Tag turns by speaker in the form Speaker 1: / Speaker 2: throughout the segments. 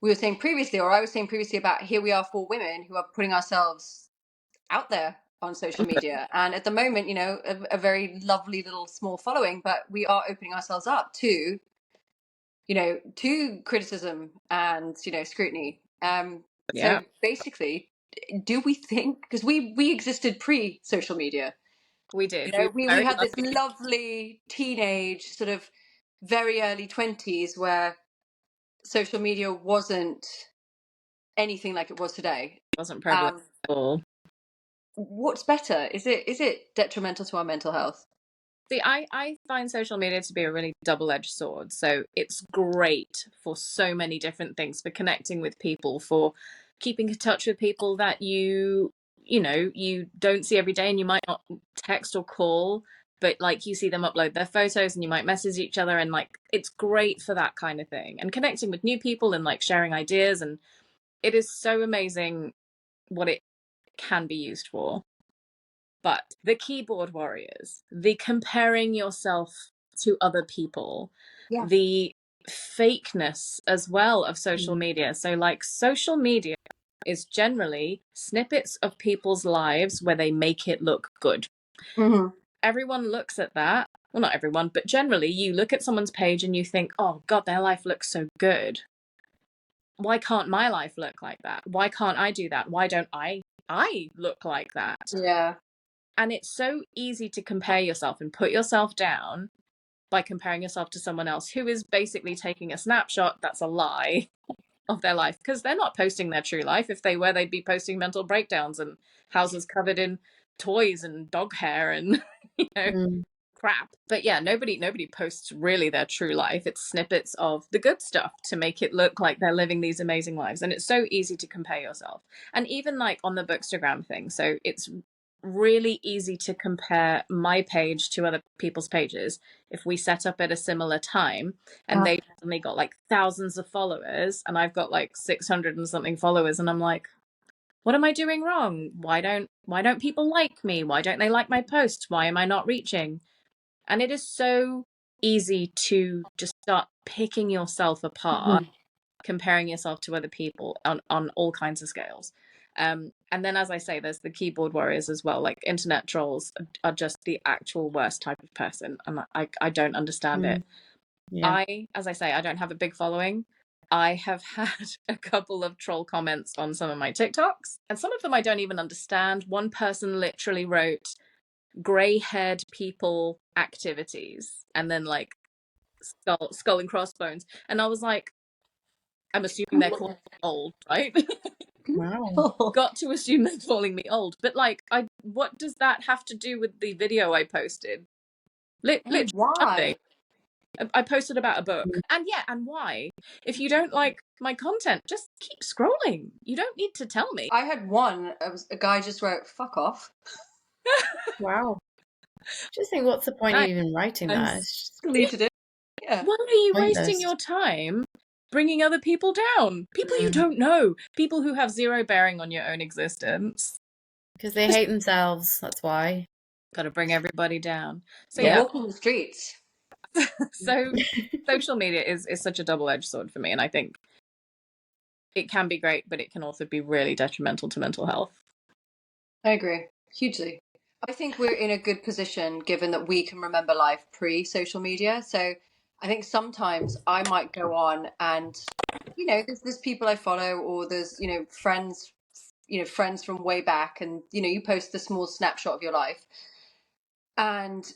Speaker 1: we were saying previously, or I was saying previously, about here we are, 4 women who are putting ourselves out there on social media. And at the moment, a very lovely little small following, but we are opening ourselves up to criticism and, scrutiny.
Speaker 2: Yeah.
Speaker 1: So basically, do we think, because we existed pre-social media,
Speaker 2: We did.
Speaker 1: we had this lovely teenage sort of very early 20s where social media wasn't anything like it was today.
Speaker 2: Wasn't prevalent at all.
Speaker 1: What's better? Is it detrimental to our mental health?
Speaker 2: See, I find social media to be a really double-edged sword. So it's great for so many different things, for connecting with people, for keeping in touch with people that you don't see every day, and you might not text or call, but like you see them upload their photos and you might message each other, and like it's great for that kind of thing, and connecting with new people and like sharing ideas. And it is so amazing what it can be used for. But the keyboard warriors, the comparing yourself to other people,
Speaker 1: Yeah.
Speaker 2: the fakeness as well of social media. So like social media is generally snippets of people's lives where they make it look good.
Speaker 1: Mm-hmm.
Speaker 2: Everyone looks at that. Well, not everyone, but generally you look at someone's page and you think, oh God, their life looks so good. Why can't my life look like that? Why can't I do that? Why don't I look like that?
Speaker 1: Yeah.
Speaker 2: And it's so easy to compare yourself and put yourself down by comparing yourself to someone else who is basically taking a snapshot that's a lie of their life, because they're not posting their true life. If they were, they'd be posting mental breakdowns and houses covered in toys and dog hair and crap. But yeah, nobody posts really their true life. It's snippets of the good stuff to make it look like they're living these amazing lives. And it's so easy to compare yourself. And even like on the Bookstagram thing, so it's really easy to compare my page to other people's pages if we set up at a similar time and they've suddenly got like thousands of followers and I've got like 600 and something followers, and I'm like, what am I doing wrong? Why don't people like me? Why don't they like my posts? Why am I not reaching? And it is so easy to just start picking yourself apart, comparing yourself to other people on all kinds of scales. And then, as I say, there's the keyboard warriors as well. Like internet trolls are just the actual worst type of person, and I don't understand it.
Speaker 3: Yeah.
Speaker 2: As I say, I don't have a big following. I have had a couple of troll comments on some of my TikToks, and some of them I don't even understand. One person literally wrote grey-haired people activities and then like skull and crossbones, and I was like, I'm assuming they're calling me old, right?
Speaker 3: Wow.
Speaker 2: Got to assume they're calling me old, but like, what does that have to do with the video I posted? Literally
Speaker 1: Why?
Speaker 2: nothing. I posted about a book, and why? If you don't like my content, just keep scrolling. You don't need to tell me.
Speaker 1: I had one. It was a guy just wrote "fuck off."
Speaker 3: Wow. Just think, what's the point of even writing that? It's just
Speaker 1: Deleted it. Yeah.
Speaker 2: Why are you
Speaker 3: pointless.
Speaker 2: wasting your time bringing other people down? People you don't know. People who have zero bearing on your own existence.
Speaker 3: Because they hate themselves, that's why.
Speaker 2: Got to bring everybody down. So
Speaker 1: Yeah. Walking the streets.
Speaker 2: So social media is such a double-edged sword for me, and I think it can be great, but it can also be really detrimental to mental health.
Speaker 1: I agree. Hugely. I think we're in a good position given that we can remember life pre-social media. So I think sometimes I might go on and, there's people I follow, or there's, friends from way back, and, you post the small snapshot of your life. And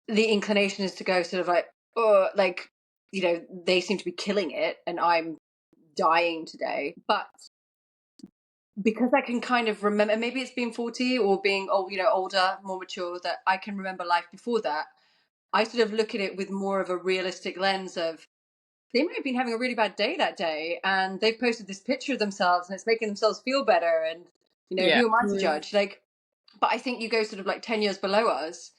Speaker 1: the inclination is to go sort of like, oh, like, they seem to be killing it and I'm dying today. But because I can kind of remember, maybe it's being 40 or being older, more mature, that I can remember life before that. I sort of look at it with more of a realistic lens of, they might have been having a really bad day that day and they've posted this picture of themselves and it's making themselves feel better, and who am I to judge? Like, but I think you go sort of like 10 years below us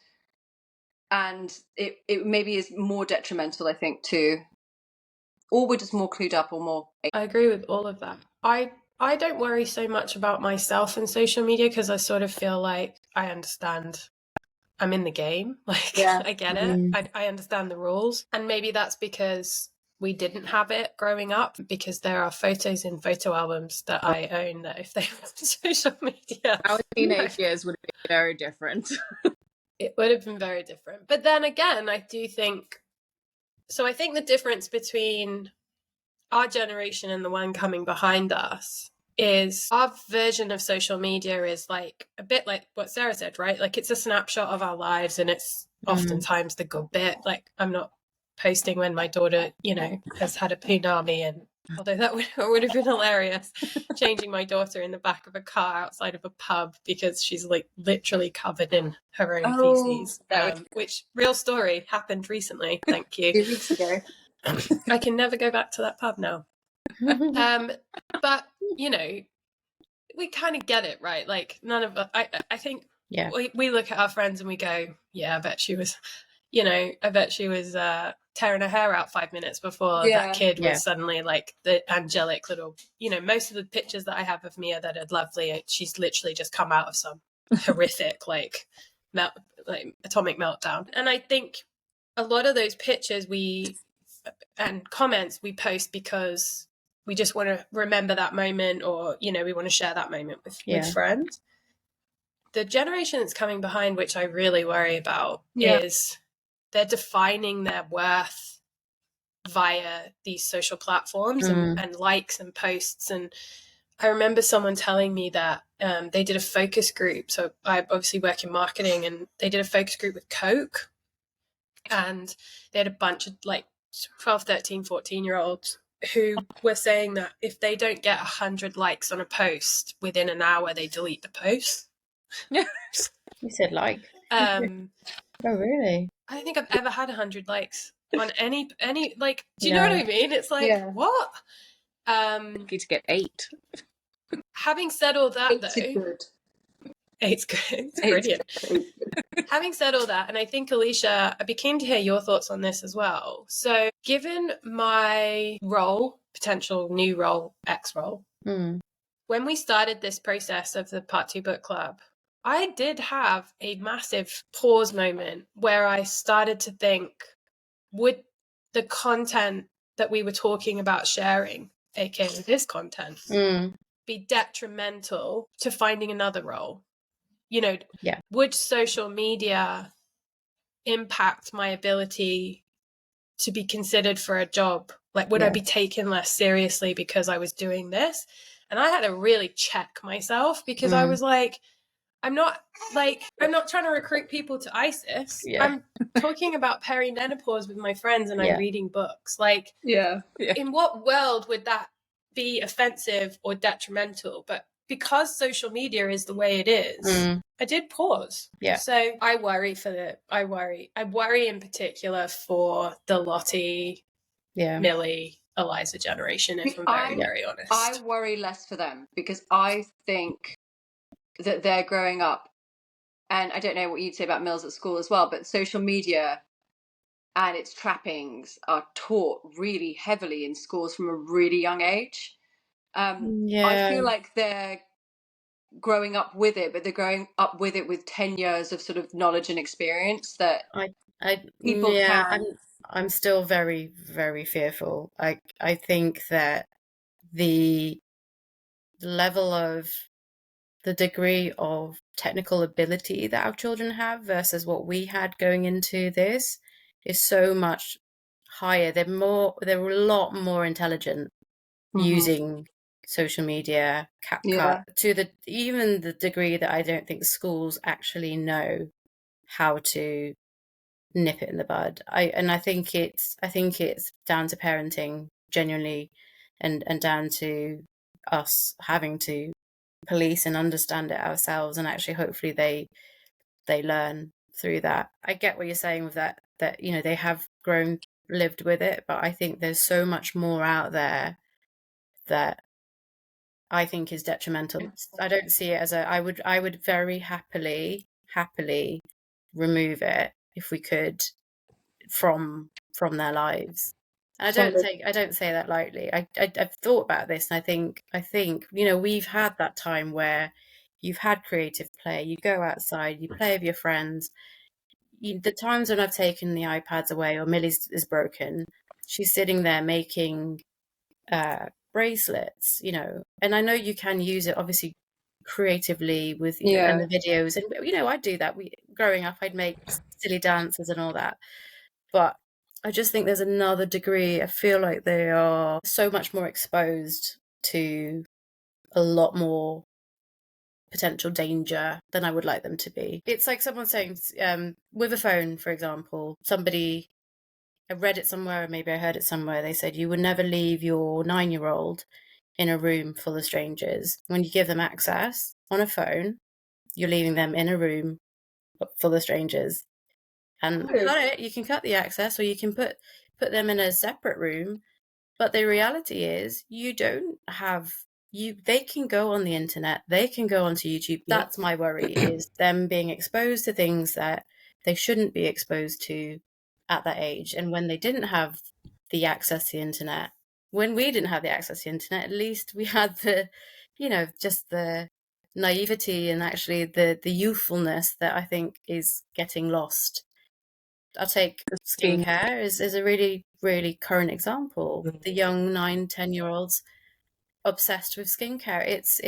Speaker 1: and it maybe is more detrimental, I think, or we're just more clued up or more.
Speaker 4: I agree with all of that. I don't worry so much about myself and social media because I sort of feel like I understand. I'm in the game. Like, I get it. I understand the rules. And maybe that's because we didn't have it growing up, because there are photos in photo albums that I own that if they were on social media,
Speaker 2: Our teenage years would be very different.
Speaker 4: it would have been very different. But then again, I think the difference between our generation and the one coming behind us is our version of social media is like a bit like what Sarah said, right? Like it's a snapshot of our lives, and it's oftentimes the good bit. Like I'm not posting when my daughter, has had a punami, and although that would have been hilarious, changing my daughter in the back of a car outside of a pub because she's like literally covered in her own feces. Which real story happened recently. Thank you.
Speaker 1: 2 weeks ago.
Speaker 4: I can never go back to that pub now. But we kind of get it, right? Like none of us, I think we look at our friends and we go, yeah, I bet she was, tearing her hair out 5 minutes before that kid was suddenly like the angelic little, most of the pictures that I have of Mia that are lovely, she's literally just come out of some horrific like atomic meltdown. And I think a lot of those pictures and comments we post because we just want to remember that moment, or we want to share that moment with friends. The generation that's coming behind, which I really worry about, is they're defining their worth via these social platforms and likes and posts. And I remember someone telling me that they did a focus group. So I obviously work in marketing, and they did a focus group with Coke, and they had a bunch of like 12, 13, 14-year-olds who were saying that if they don't get 100 likes on a post within an hour, they delete the post.
Speaker 3: You said like. Oh, really?
Speaker 4: I don't think I've ever had 100 likes on any like, do you know what I mean? It's like, what?
Speaker 2: Lucky to get 8.
Speaker 4: Having said all that, though, Eight's good. It's brilliant. Having said all that, and I think, Alicia, I'd be keen to hear your thoughts on this as well. So given my role, potential new role, X role, when we started this process of the Part 2 book club, I did have a massive pause moment where I started to think, would the content that we were talking about sharing, aka this content, be detrimental to finding another role? Would social media impact my ability to be considered for a job? Like, would I be taken less seriously because I was doing this? And I had to really check myself, because I was like, I'm not trying to recruit people to ISIS. I'm talking about perimenopause with my friends, and I'm reading books. Like, in what world would that be offensive or detrimental? But because social media is the way it is, I did pause. So I worry in particular for the Lottie, Millie, Eliza generation, if I'm very honest.
Speaker 1: I worry less for them, because I think that they're growing up, and I don't know what you'd say about Mills at school as well, but social media and its trappings are taught really heavily in schools from a really young age. I feel like they're growing up with it, but they're growing up with it with 10 years of sort of knowledge and experience that people can.
Speaker 3: I'm still very, very fearful. I think that the level of the degree of technical ability that our children have versus what we had going into this is so much higher. They're a lot more intelligent using social media, CapCut, to even the degree that I don't think schools actually know how to nip it in the bud. I think it's down to parenting genuinely, and down to us having to police and understand it ourselves, and actually hopefully they learn through that. I get what you're saying with that they have lived with it, but I think there's so much more out there that I think is detrimental. I don't see it as I would very happily remove it if we could from their lives. And I don't say that lightly. I've thought about this, and I think we've had that time where you've had creative play. You go outside, you play with your friends. The times when I've taken the iPads away, or Millie's is broken, she's sitting there making bracelets, you know, and I know you can use it obviously creatively with, you know, and the videos, and you know, I do that. Growing up, I'd make silly dances and all that, but I just think there's another degree. I feel like they are so much more exposed to a lot more potential danger than I would like them to be. It's like someone saying, with a phone, for example, I read it somewhere, or maybe I heard it somewhere, they said you would never leave your 9-year-old in a room full of strangers. When you give them access on a phone, you're leaving them in a room full of strangers. And you can cut the access, or you can put them in a separate room. But the reality is you don't have they can go on the internet, they can go onto YouTube. That's my worry, is them being exposed to things that they shouldn't be exposed to at that age. And when they didn't have the access to the internet, when we didn't have the access to the internet, at least we had the, you know, just the naivety and actually the youthfulness that I think is getting lost. I'll take skincare is a really, really current example. The young 9-10-year-olds obsessed with skincare. It's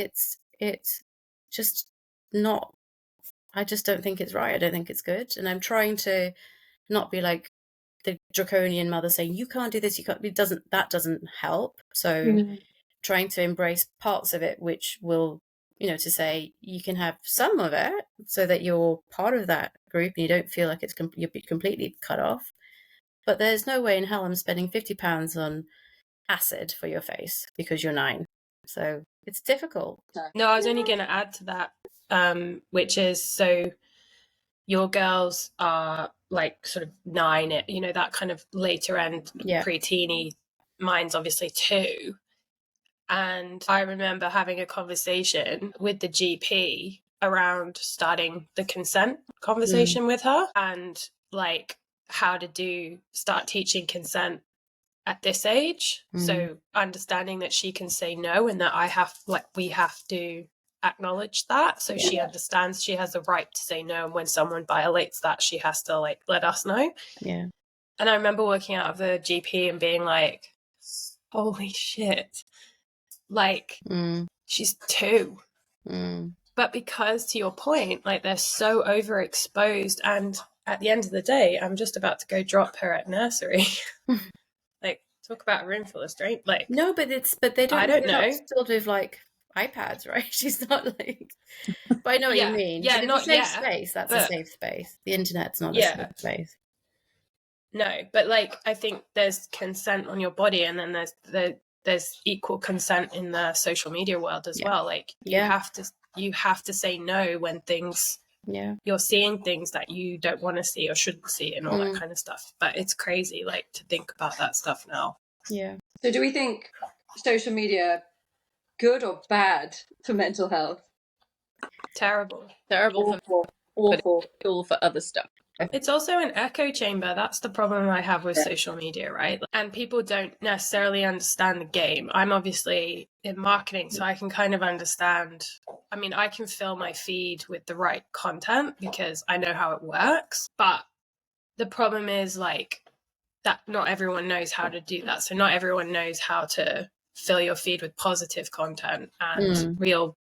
Speaker 3: just not, I just don't think it's right. I don't think it's good. And I'm trying to not be like the draconian mother saying, you can't do this, you can't, that doesn't help. So trying to embrace parts of it, which will, you know, to say you can have some of it so that you're part of that group and you don't feel like you're completely cut off. But there's no way in hell I'm spending £50 on acid for your face because you're 9. So it's difficult.
Speaker 4: No, I was only going to add to that, which is, so your girls are like sort of 9, you know, that kind of later end, pre-teeny. Mine's obviously 2. And I remember having a conversation with the GP around starting the consent conversation with her, and like how to start teaching consent at this age. So understanding that she can say no, and that we have to acknowledge that. So she understands she has the right to say no. And when someone violates that, she has to like let us know.
Speaker 3: Yeah.
Speaker 4: And I remember walking out of the GP and being like, holy shit. Like, she's 2. But because, to your point, like, they're so overexposed, and at the end of the day, I'm just about to go drop her at nursery. Like, talk about a room full of strangers. Like,
Speaker 3: no, but they don't.
Speaker 4: I don't know.
Speaker 3: Still with like iPads, right? She's not like. But I know what you mean.
Speaker 4: Yeah,
Speaker 3: but
Speaker 4: not
Speaker 3: it's a safe space. That's a safe space. The internet's not a safe space.
Speaker 4: No, but like, I think there's consent on your body, and then there's equal consent in the social media world as well. Like, you have to say no when things, you're seeing things that you don't want to see or shouldn't see, and all that kind of stuff. But it's crazy, like, to think about that stuff now.
Speaker 3: Yeah.
Speaker 1: So do we think social media good or bad for mental health?
Speaker 4: Terrible.
Speaker 1: Awful.
Speaker 2: Tool for other stuff.
Speaker 4: It's also an echo chamber. That's the problem I have with social media, right? And people don't necessarily understand the game. I'm obviously in marketing, so I can kind of understand. I mean, I can fill my feed with the right content because I know how it works. But the problem is like that not everyone knows how to do that. So not everyone knows how to fill your feed with positive content and real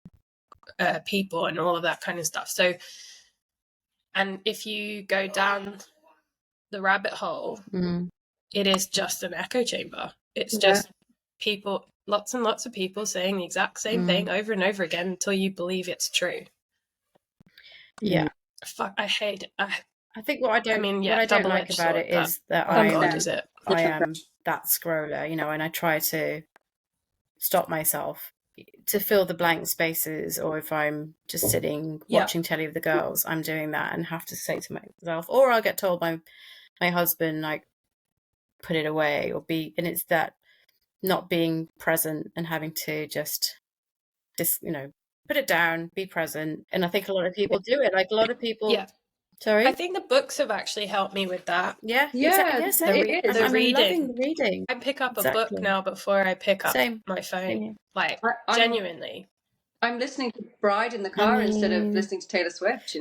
Speaker 4: people and all of that kind of stuff. So, and if you go down the rabbit hole, it is just an echo chamber. It's just people, lots and lots of people saying the exact same thing over and over again until you believe it's true.
Speaker 3: Yeah.
Speaker 4: Fuck, I hate it.
Speaker 3: I think what I don't like about it is that I am that scroller, you know, and I try to stop myself to fill the blank spaces, or if I'm just sitting watching telly with the girls, I'm doing that and have to say to myself, or I'll get told by my husband, like, put it away, or and it's that not being present and having to just you know, put it down, be present. And I think a lot of people do it. Like, a lot of people sorry,
Speaker 4: I think the books have actually helped me with that.
Speaker 3: Yes,
Speaker 4: the reading.
Speaker 3: Loving reading.
Speaker 4: I pick up a book now before I pick up my phone. Like, genuinely.
Speaker 1: I'm listening to Bride in the car instead of listening to Taylor Swift, you know.